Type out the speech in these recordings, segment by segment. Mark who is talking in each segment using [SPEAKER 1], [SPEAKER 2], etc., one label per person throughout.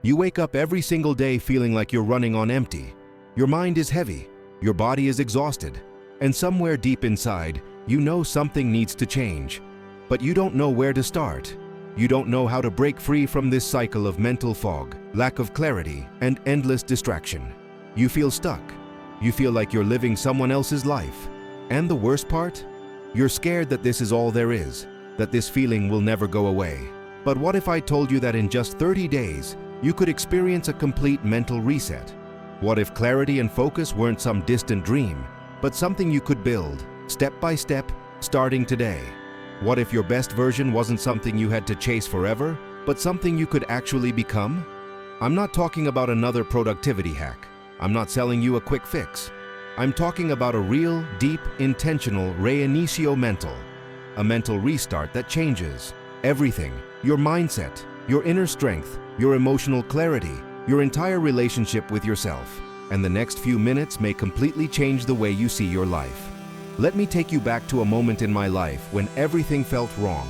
[SPEAKER 1] You wake up every single day feeling like you're running on empty. Your mind is heavy, your body is exhausted, and somewhere deep inside, you know something needs to change. But you don't know where to start. You don't know how to break free from this cycle of mental fog, lack of clarity, and endless distraction. You feel stuck. You feel like you're living someone else's life. And the worst part? You're scared that this is all there is, that this feeling will never go away. But what if I told you that in just 30 days, you could experience a complete mental reset? What if clarity and focus weren't some distant dream, but something you could build, step by step, starting today? What if your best version wasn't something you had to chase forever, but something you could actually become? I'm not talking about another productivity hack. I'm not selling you a quick fix. I'm talking about a real, deep, intentional reinicio mental. A mental restart that changes everything. Your mindset, your inner strength, your emotional clarity, your entire relationship with yourself. And the next few minutes may completely change the way you see your life. Let me take you back to a moment in my life when everything felt wrong.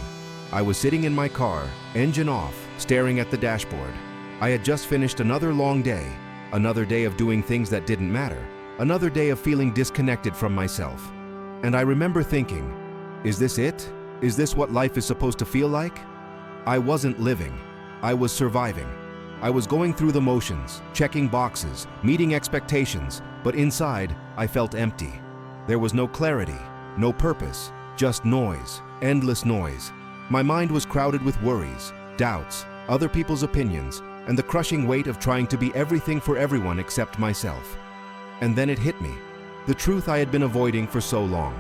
[SPEAKER 1] I was sitting in my car, engine off, staring at the dashboard. I had just finished another long day, another day of doing things that didn't matter, another day of feeling disconnected from myself. And I remember thinking, is this it? Is this what life is supposed to feel like? I wasn't living. I was surviving. I was going through the motions, checking boxes, meeting expectations, but inside, I felt empty. There was no clarity, no purpose, just noise, endless noise. My mind was crowded with worries, doubts, other people's opinions, and the crushing weight of trying to be everything for everyone except myself. And then it hit me, the truth I had been avoiding for so long.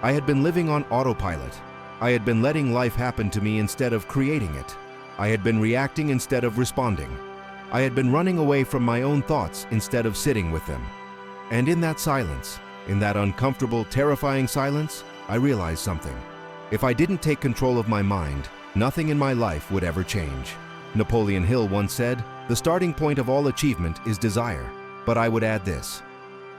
[SPEAKER 1] I had been living on autopilot. I had been letting life happen to me instead of creating it. I had been reacting instead of responding. I had been running away from my own thoughts instead of sitting with them. And in that silence, in that uncomfortable, terrifying silence, I realized something. If I didn't take control of my mind, nothing in my life would ever change. Napoleon Hill once said, "The starting point of all achievement is desire." But I would add this.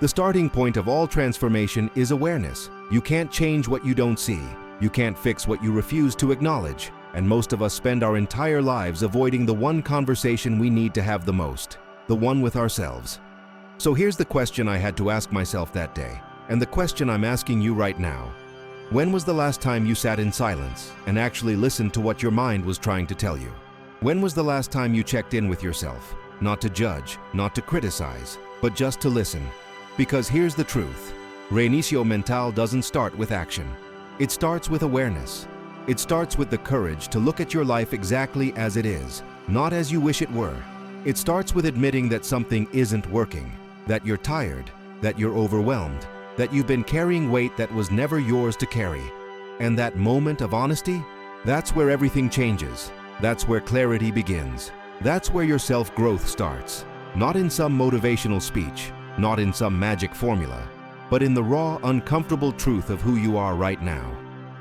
[SPEAKER 1] The starting point of all transformation is awareness. You can't change what you don't see. You can't fix what you refuse to acknowledge. And most of us spend our entire lives avoiding the one conversation we need to have the most, the one with ourselves. So here's the question I had to ask myself that day, and the question I'm asking you right now. When was the last time you sat in silence and actually listened to what your mind was trying to tell you? When was the last time you checked in with yourself? Not to judge, not to criticize, but just to listen. Because here's the truth. Reinicio mental doesn't start with action. It starts with awareness. It starts with the courage to look at your life exactly as it is, not as you wish it were. It starts with admitting that something isn't working, that you're tired, that you're overwhelmed, that you've been carrying weight that was never yours to carry. And that moment of honesty, that's where everything changes. That's where clarity begins. That's where your self-growth starts. Not in some motivational speech, not in some magic formula, but in the raw, uncomfortable truth of who you are right now.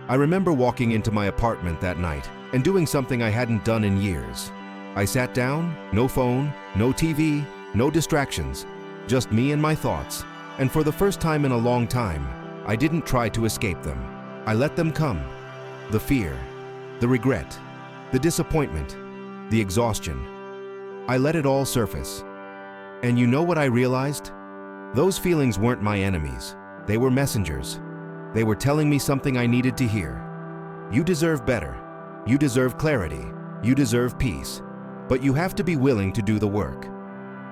[SPEAKER 1] I remember walking into my apartment that night and doing something I hadn't done in years. I sat down, no phone, no TV, no distractions, just me and my thoughts. And for the first time in a long time, I didn't try to escape them. I let them come. The fear, the regret, the disappointment, the exhaustion. I let it all surface. And you know what I realized? Those feelings weren't my enemies. They were messengers. They were telling me something I needed to hear. You deserve better. You deserve clarity. You deserve peace. But you have to be willing to do the work.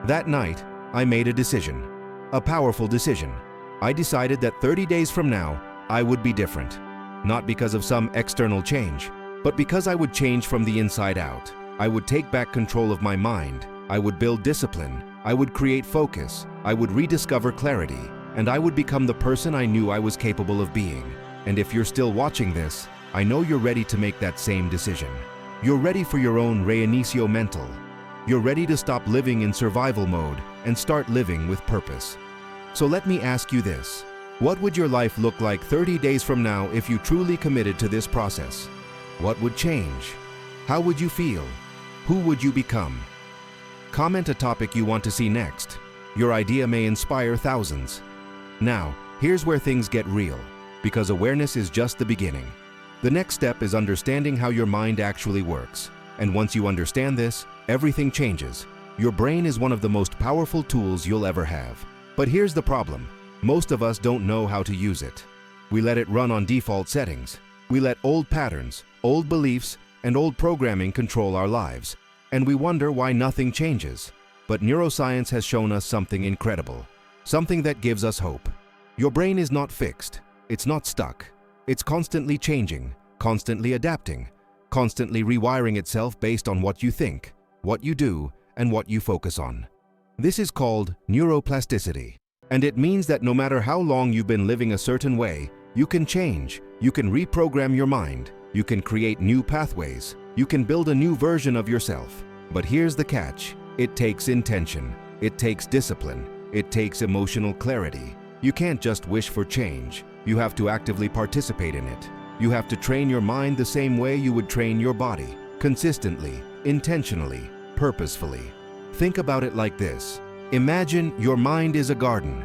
[SPEAKER 1] That night, I made a decision. A powerful decision. I decided that 30 days from now, I would be different. Not because of some external change, but because I would change from the inside out. I would take back control of my mind. I would build discipline. I would create focus. I would rediscover clarity. And I would become the person I knew I was capable of being. And if you're still watching this, I know you're ready to make that same decision. You're ready for your own reinicio mental. You're ready to stop living in survival mode and start living with purpose. So let me ask you this. What would your life look like 30 days from now if you truly committed to this process? What would change? How would you feel? Who would you become? Comment a topic you want to see next. Your idea may inspire thousands. Now, here's where things get real, because awareness is just the beginning. The next step is understanding how your mind actually works. And once you understand this, everything changes. Your brain is one of the most powerful tools you'll ever have. But here's the problem. Most of us don't know how to use it. We let it run on default settings. We let old patterns, old beliefs, and old programming control our lives. And we wonder why nothing changes. But neuroscience has shown us something incredible. Something that gives us hope. Your brain is not fixed. It's not stuck. It's constantly changing, constantly adapting, constantly rewiring itself based on what you think, what you do, and what you focus on. This is called neuroplasticity. And it means that no matter how long you've been living a certain way, you can change, you can reprogram your mind, you can create new pathways, you can build a new version of yourself. But here's the catch. It takes intention, it takes discipline, it takes emotional clarity. You can't just wish for change. You have to actively participate in it. You have to train your mind the same way you would train your body, consistently, intentionally, purposefully. Think about it like this. Imagine your mind is a garden.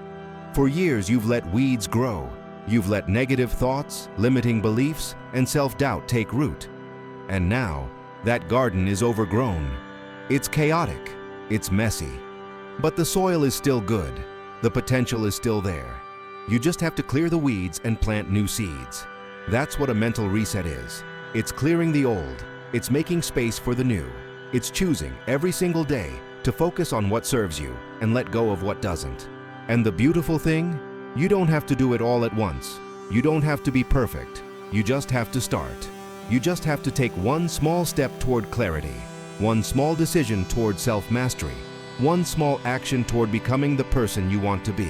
[SPEAKER 1] For years you've let weeds grow. You've let negative thoughts, limiting beliefs, and self-doubt take root. And now, that garden is overgrown. It's chaotic. It's messy. But the soil is still good. The potential is still there. You just have to clear the weeds and plant new seeds. That's what a mental reset is. It's clearing the old. It's making space for the new. It's choosing every single day to focus on what serves you and let go of what doesn't. And the beautiful thing? You don't have to do it all at once. You don't have to be perfect. You just have to start. You just have to take one small step toward clarity, one small decision toward self-mastery, one small action toward becoming the person you want to be.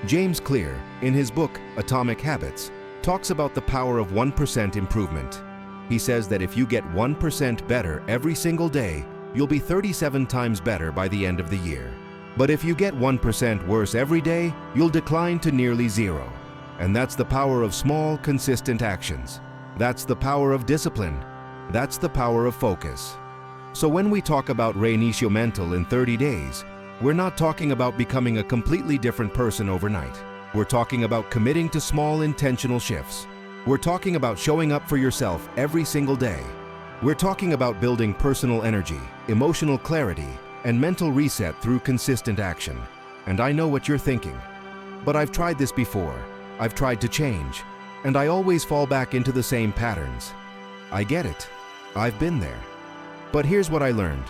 [SPEAKER 1] James Clear, in his book Atomic Habits, talks about the power of 1% improvement. He says that if you get 1% better every single day, you'll be 37 times better by the end of the year. But if you get 1% worse every day, you'll decline to nearly zero. And that's the power of small, consistent actions. That's the power of discipline. That's the power of focus. So when we talk about reinicio mental in 30 days, we're not talking about becoming a completely different person overnight. We're talking about committing to small intentional shifts. We're talking about showing up for yourself every single day. We're talking about building personal energy, emotional clarity, and mental reset through consistent action. And I know what you're thinking. But I've tried this before. I've tried to change, and I always fall back into the same patterns. I get it. I've been there. But here's what I learned.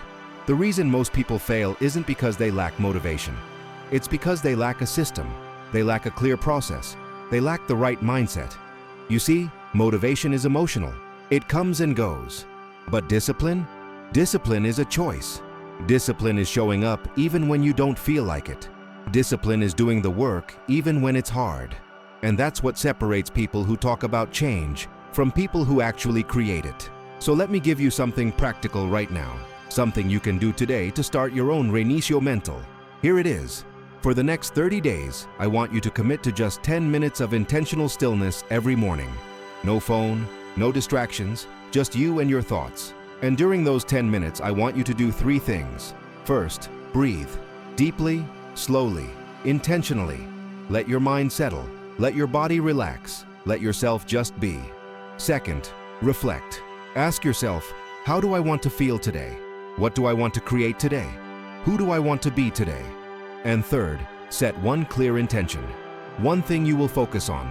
[SPEAKER 1] The reason most people fail isn't because they lack motivation. It's because they lack a system. They lack a clear process. They lack the right mindset. You see, motivation is emotional. It comes and goes. But discipline? Discipline is a choice. Discipline is showing up even when you don't feel like it. Discipline is doing the work even when it's hard. And that's what separates people who talk about change from people who actually create it. So let me give you something practical right now. Something you can do today to start your own reinicio mental. Here it is. For the next 30 days, I want you to commit to just 10 minutes of intentional stillness every morning. No phone, no distractions, just you and your thoughts. And during those 10 minutes, I want you to do 3 things. First, breathe. Deeply, slowly, intentionally. Let your mind settle. Let your body relax. Let yourself just be. Second, reflect. Ask yourself, how do I want to feel today? What do I want to create today? Who do I want to be today? And third, set one clear intention. One thing you will focus on.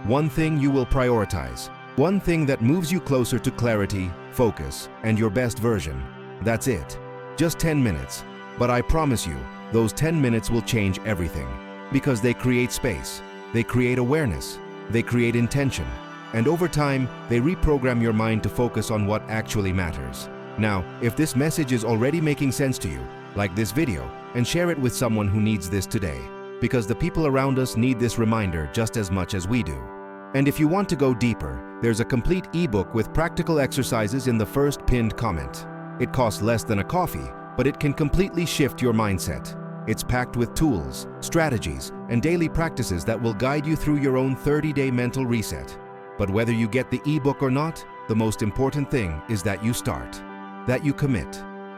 [SPEAKER 1] One thing you will prioritize. One thing that moves you closer to clarity, focus, and your best version. That's it. Just 10 minutes. But I promise you, those 10 minutes will change everything. Because they create space. They create awareness. They create intention. And over time, they reprogram your mind to focus on what actually matters. Now, if this message is already making sense to you, like this video and share it with someone who needs this today, because the people around us need this reminder just as much as we do. And if you want to go deeper, there's a complete ebook with practical exercises in the first pinned comment. It costs less than a coffee, but it can completely shift your mindset. It's packed with tools, strategies, and daily practices that will guide you through your own 30-day mental reset. But whether you get the ebook or not, the most important thing is that you start, that you commit,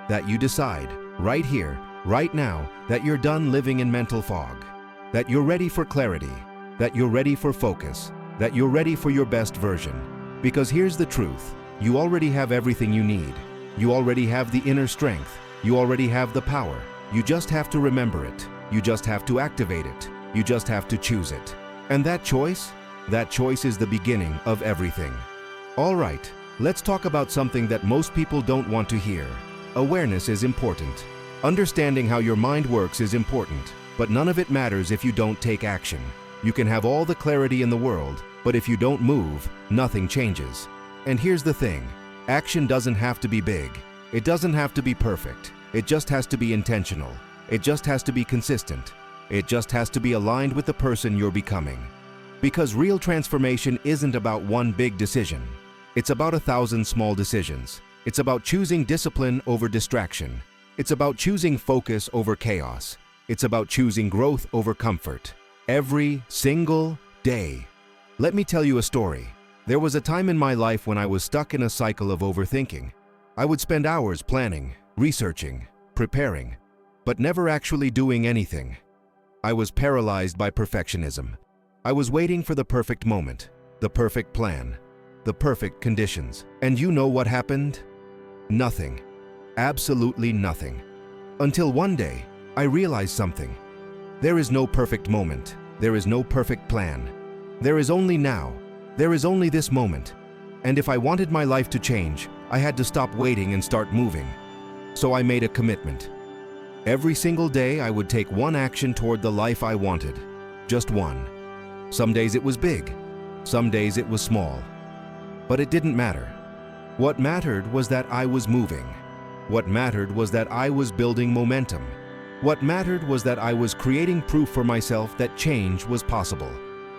[SPEAKER 1] that you decide, right here, right now, that you're done living in mental fog, that you're ready for clarity, that you're ready for focus, that you're ready for your best version. Because here's the truth, you already have everything you need. You already have the inner strength. You already have the power. You just have to remember it. You just have to activate it. You just have to choose it. And that choice is the beginning of everything. All right, let's talk about something that most people don't want to hear. Awareness is important. Understanding how your mind works is important, but none of it matters if you don't take action. You can have all the clarity in the world, but if you don't move, nothing changes. And here's the thing, action doesn't have to be big. It doesn't have to be perfect. It just has to be intentional. It just has to be consistent. It just has to be aligned with the person you're becoming. Because real transformation isn't about one big decision. It's about 1,000 small decisions. It's about choosing discipline over distraction. It's about choosing focus over chaos. It's about choosing growth over comfort. Every single day. Let me tell you a story. There was a time in my life when I was stuck in a cycle of overthinking. I would spend hours planning, researching, preparing, but never actually doing anything. I was paralyzed by perfectionism. I was waiting for the perfect moment, the perfect plan, the perfect conditions. And you know what happened? Nothing. Absolutely nothing. Until one day, I realized something. There is no perfect moment. There is no perfect plan. There is only now. There is only this moment. And if I wanted my life to change, I had to stop waiting and start moving. So I made a commitment. Every single day, I would take one action toward the life I wanted. Just one. Some days it was big. Some days it was small. But it didn't matter. What mattered was that I was moving. What mattered was that I was building momentum. What mattered was that I was creating proof for myself that change was possible.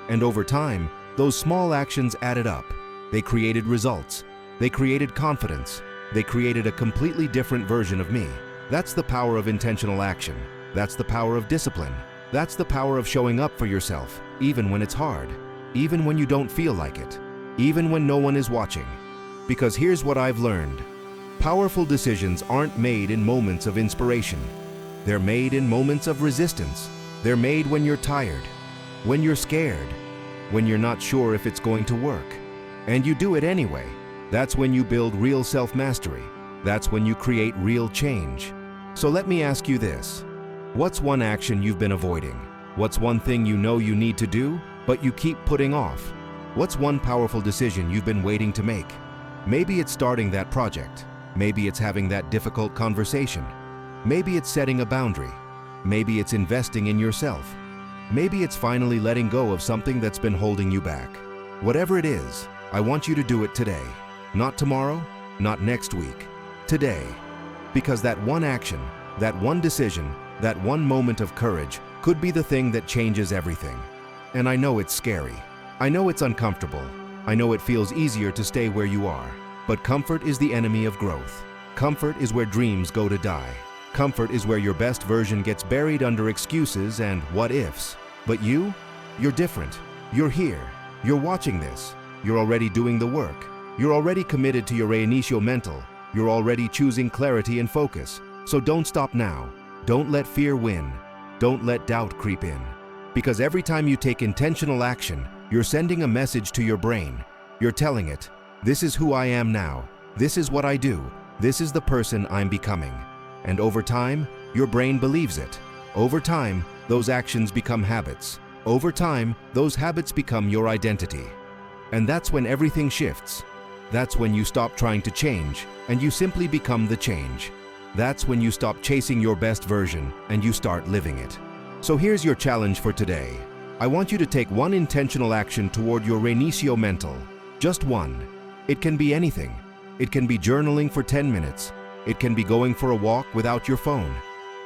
[SPEAKER 1] And over time, those small actions added up. They created results. They created confidence. They created a completely different version of me. That's the power of intentional action. That's the power of discipline. That's the power of showing up for yourself, even when it's hard, even when you don't feel like it, even when no one is watching. Because here's what I've learned. Powerful decisions aren't made in moments of inspiration. They're made in moments of resistance. They're made when you're tired, when you're scared, when you're not sure if it's going to work. And you do it anyway. That's when you build real self-mastery. That's when you create real change. So let me ask you this. What's one action you've been avoiding? What's one thing you know you need to do, but you keep putting off? What's one powerful decision you've been waiting to make? Maybe it's starting that project. Maybe it's having that difficult conversation. Maybe it's setting a boundary. Maybe it's investing in yourself. Maybe it's finally letting go of something that's been holding you back. Whatever it is, I want you to do it today. Not tomorrow, not next week. Today. Because that one action, that one decision, that one moment of courage could be the thing that changes everything. And I know it's scary. I know it's uncomfortable. I know it feels easier to stay where you are. But comfort is the enemy of growth. Comfort is where dreams go to die. Comfort is where your best version gets buried under excuses and what-ifs. But you're different. You're here. You're watching this. You're already doing the work. You're already committed to your reinicio mental. You're already choosing clarity and focus. So don't stop now. Don't let fear win. Don't let doubt creep in. Because every time you take intentional action, you're sending a message to your brain. You're telling it, this is who I am now. This is what I do. This is the person I'm becoming. And over time, your brain believes it. Over time, those actions become habits. Over time, those habits become your identity. And that's when everything shifts. That's when you stop trying to change and you simply become the change. That's when you stop chasing your best version and you start living it. So here's your challenge for today. I want you to take one intentional action toward your reinicio mental. Just one. It can be anything. It can be journaling for 10 minutes. It can be going for a walk without your phone.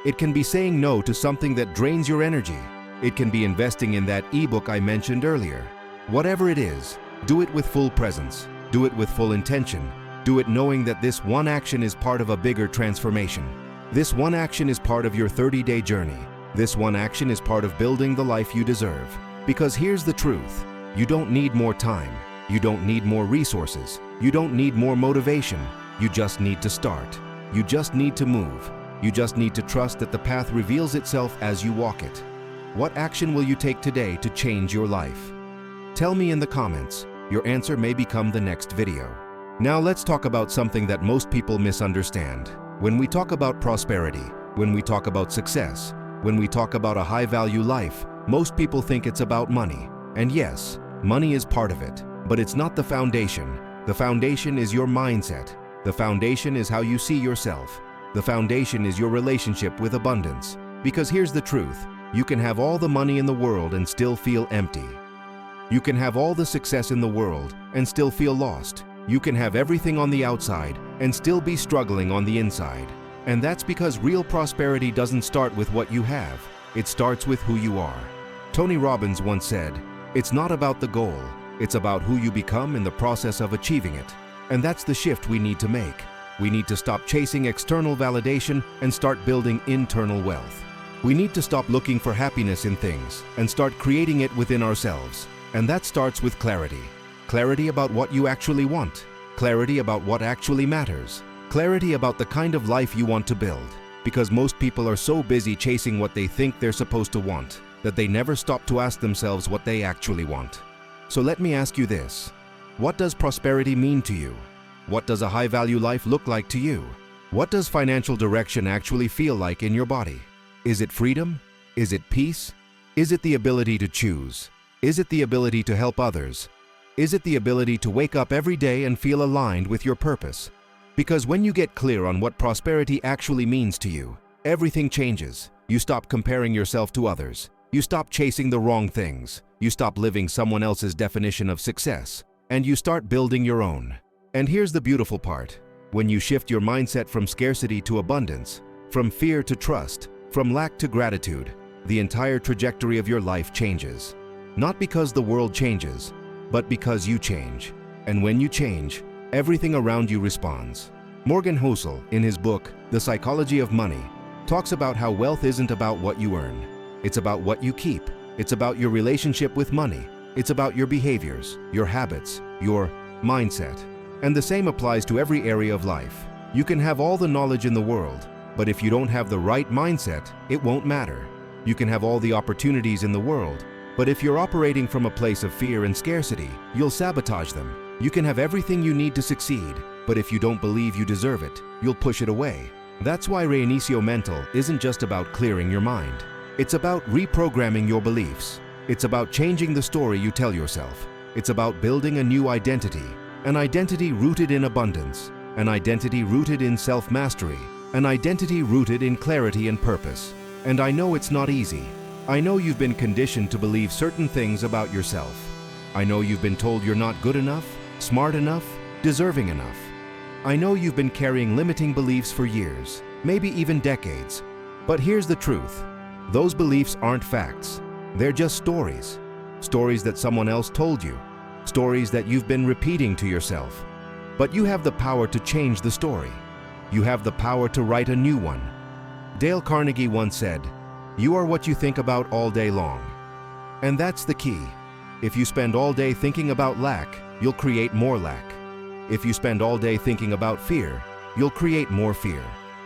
[SPEAKER 1] It can be saying no to something that drains your energy. It can be investing in that ebook I mentioned earlier. Whatever it is, do it with full presence. Do it with full intention. Do it knowing that this one action is part of a bigger transformation. This one action is part of your 30-day journey. This one action is part of building the life you deserve. Because here's the truth. You don't need more time. You don't need more resources. You don't need more motivation. You just need to start. You just need to move. You just need to trust that the path reveals itself as you walk it. What action will you take today to change your life? Tell me in the comments. Your answer may become the next video. Now let's talk about something that most people misunderstand. When we talk about prosperity, when we talk about success, when we talk about a high-value life, most people think it's about money. And yes, money is part of it, but it's not the foundation. The foundation is your mindset. The foundation is how you see yourself. The foundation is your relationship with abundance. Because here's the truth, you can have all the money in the world and still feel empty. You can have all the success in the world and still feel lost. You can have everything on the outside and still be struggling on the inside. And that's because real prosperity doesn't start with what you have. It starts with who you are. Tony Robbins once said, "It's not about the goal, it's about who you become in the process of achieving it." And that's the shift we need to make. We need to stop chasing external validation and start building internal wealth. We need to stop looking for happiness in things and start creating it within ourselves. And that starts with clarity. Clarity about what you actually want. Clarity about what actually matters. Clarity about the kind of life you want to build. Because most people are so busy chasing what they think they're supposed to want that they never stop to ask themselves what they actually want. So let me ask you this. What does prosperity mean to you? What does a high-value life look like to you? What does financial direction actually feel like in your body? Is it freedom? Is it peace? Is it the ability to choose? Is it the ability to help others? Is it the ability to wake up every day and feel aligned with your purpose? Because when you get clear on what prosperity actually means to you, everything changes. You stop comparing yourself to others. You stop chasing the wrong things. You stop living someone else's definition of success. And you start building your own. And here's the beautiful part. When you shift your mindset from scarcity to abundance, from fear to trust, from lack to gratitude, the entire trajectory of your life changes. Not because the world changes, but because you change. And when you change, everything around you responds. Morgan Housel, in his book, The Psychology of Money, talks about how wealth isn't about what you earn. It's about what you keep. It's about your relationship with money. It's about your behaviors, your habits, your mindset. And the same applies to every area of life. You can have all the knowledge in the world, but if you don't have the right mindset, it won't matter. You can have all the opportunities in the world, but if you're operating from a place of fear and scarcity, you'll sabotage them. You can have everything you need to succeed, but if you don't believe you deserve it, you'll push it away. That's why reinicio mental isn't just about clearing your mind. It's about reprogramming your beliefs. It's about changing the story you tell yourself. It's about building a new identity, an identity rooted in abundance, an identity rooted in self-mastery, an identity rooted in clarity and purpose. And I know it's not easy. I know you've been conditioned to believe certain things about yourself. I know you've been told you're not good enough, smart enough, deserving enough. I know you've been carrying limiting beliefs for years, maybe even decades. But here's the truth. Those beliefs aren't facts. They're just stories. Stories that someone else told you. Stories that you've been repeating to yourself. But you have the power to change the story. You have the power to write a new one. Dale Carnegie once said, "You are what you think about all day long." And that's the key. If you spend all day thinking about lack, you'll create more lack. If you spend all day thinking about fear, you'll create more fear.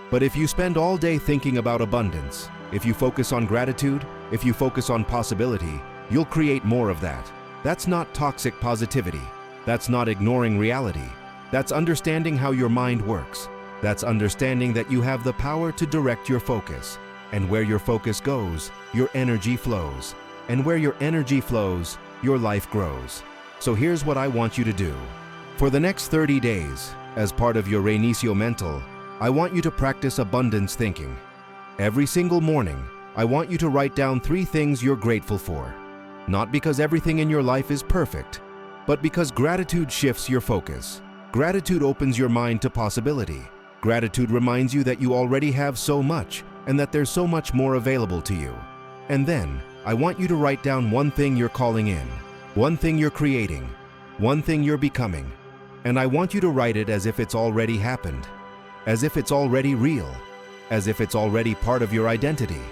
[SPEAKER 1] But if you spend all day thinking about abundance, if you focus on gratitude, if you focus on possibility, you'll create more of that. That's not toxic positivity. That's not ignoring reality. That's understanding how your mind works. That's understanding that you have the power to direct your focus. And where your focus goes, your energy flows. And where your energy flows, your life grows. So here's what I want you to do. For the next 30 days, as part of your reinicio mental, I want you to practice abundance thinking. Every single morning, I want you to write down 3 things you're grateful for. Not because everything in your life is perfect, but because gratitude shifts your focus. Gratitude opens your mind to possibility. Gratitude reminds you that you already have so much and that there's so much more available to you. And then, I want you to write down 1 thing you're calling in, 1 thing you're creating, 1 thing you're becoming. And I want you to write it as if it's already happened, as if it's already real, as if it's already part of your identity.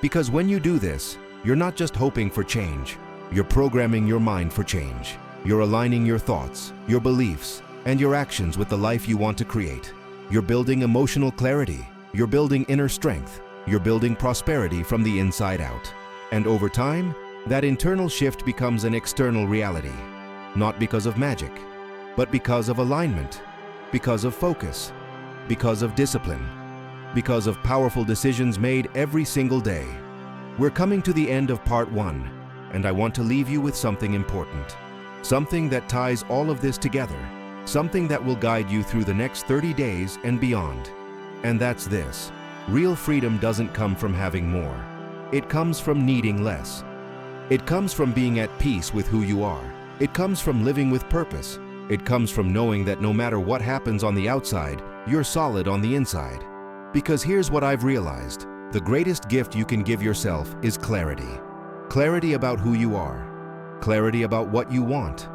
[SPEAKER 1] Because when you do this, you're not just hoping for change, you're programming your mind for change. You're aligning your thoughts, your beliefs, and your actions with the life you want to create. You're building emotional clarity, you're building inner strength, you're building prosperity from the inside out. And over time, that internal shift becomes an external reality. Not because of magic, but because of alignment, because of focus, because of discipline, because of powerful decisions made every single day. We're coming to the end of part 1, and I want to leave you with something important. Something that ties all of this together. Something that will guide you through the next 30 days and beyond. And that's this. Real freedom doesn't come from having more. It comes from needing less. It comes from being at peace with who you are. It comes from living with purpose. It comes from knowing that no matter what happens on the outside, you're solid on the inside. Because here's what I've realized. The greatest gift you can give yourself is clarity. Clarity about who you are. Clarity about what you want.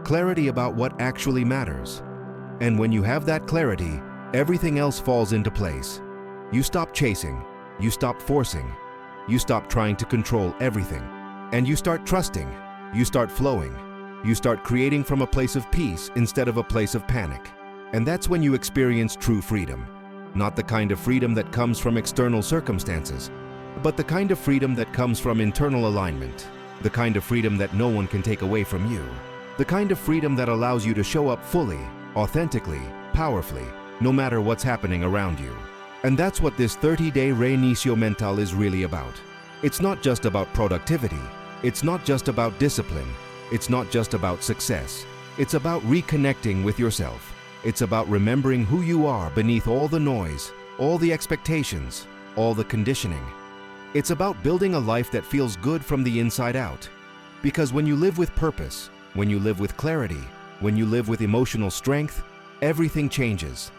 [SPEAKER 1] Clarity about what actually matters. And when you have that clarity, everything else falls into place. You stop chasing. You stop forcing. You stop trying to control everything. And you start trusting. You start flowing. You start creating from a place of peace instead of a place of panic. And that's when you experience true freedom. Not the kind of freedom that comes from external circumstances, but the kind of freedom that comes from internal alignment. The kind of freedom that no one can take away from you. The kind of freedom that allows you to show up fully, authentically, powerfully, no matter what's happening around you. And that's what this 30-day reinicio mental is really about. It's not just about productivity. It's not just about discipline. It's not just about success. It's about reconnecting with yourself. It's about remembering who you are beneath all the noise, all the expectations, all the conditioning. It's about building a life that feels good from the inside out. Because when you live with purpose, when you live with clarity, when you live with emotional strength, everything changes.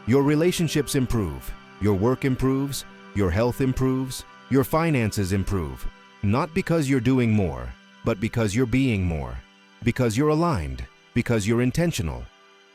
[SPEAKER 1] Your relationships improve, your work improves, your health improves, your finances improve. Not because you're doing more, but because you're being more. Because you're aligned, because you're intentional,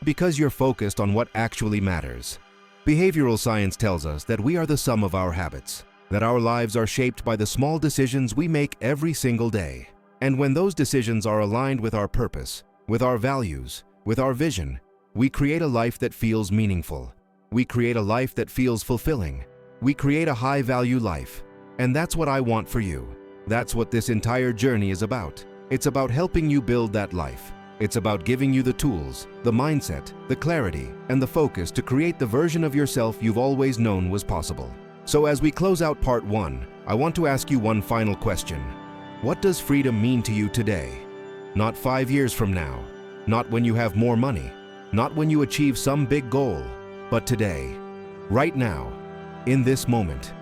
[SPEAKER 1] because you're focused on what actually matters. Behavioral science tells us that we are the sum of our habits, that our lives are shaped by the small decisions we make every single day. And when those decisions are aligned with our purpose, with our values, with our vision, we create a life that feels meaningful. We create a life that feels fulfilling. We create a high-value life. And that's what I want for you. That's what this entire journey is about. It's about helping you build that life. It's about giving you the tools, the mindset, the clarity, and the focus to create the version of yourself you've always known was possible. So as we close out part 1, I want to ask you one final question. What does freedom mean to you today? Not 5 years from now, not when you have more money, not when you achieve some big goal, but today, right now, in this moment.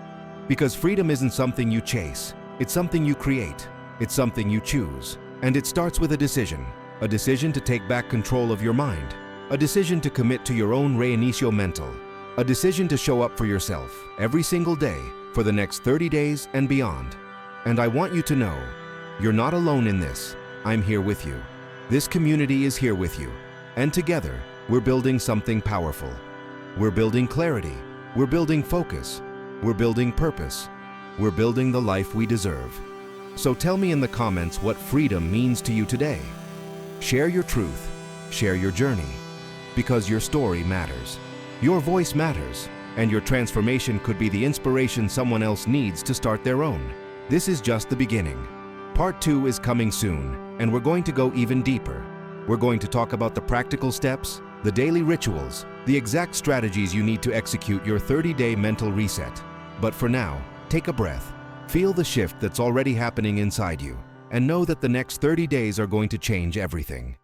[SPEAKER 1] Because freedom isn't something you chase, it's something you create, it's something you choose. And it starts with a decision to take back control of your mind, a decision to commit to your own reinicio mental, a decision to show up for yourself every single day for the next 30 days and beyond. And I want you to know, you're not alone in this. I'm here with you. This community is here with you. And together, we're building something powerful. We're building clarity. We're building focus. We're building purpose. We're building the life we deserve. So tell me in the comments what freedom means to you today. Share your truth. Share your journey. Because your story matters. Your voice matters. And your transformation could be the inspiration someone else needs to start their own. This is just the beginning. Part 2 is coming soon, and we're going to go even deeper. We're going to talk about the practical steps, the daily rituals, the exact strategies you need to execute your 30-day mental reset. But for now, take a breath. Feel the shift that's already happening inside you, and know that the next 30 days are going to change everything.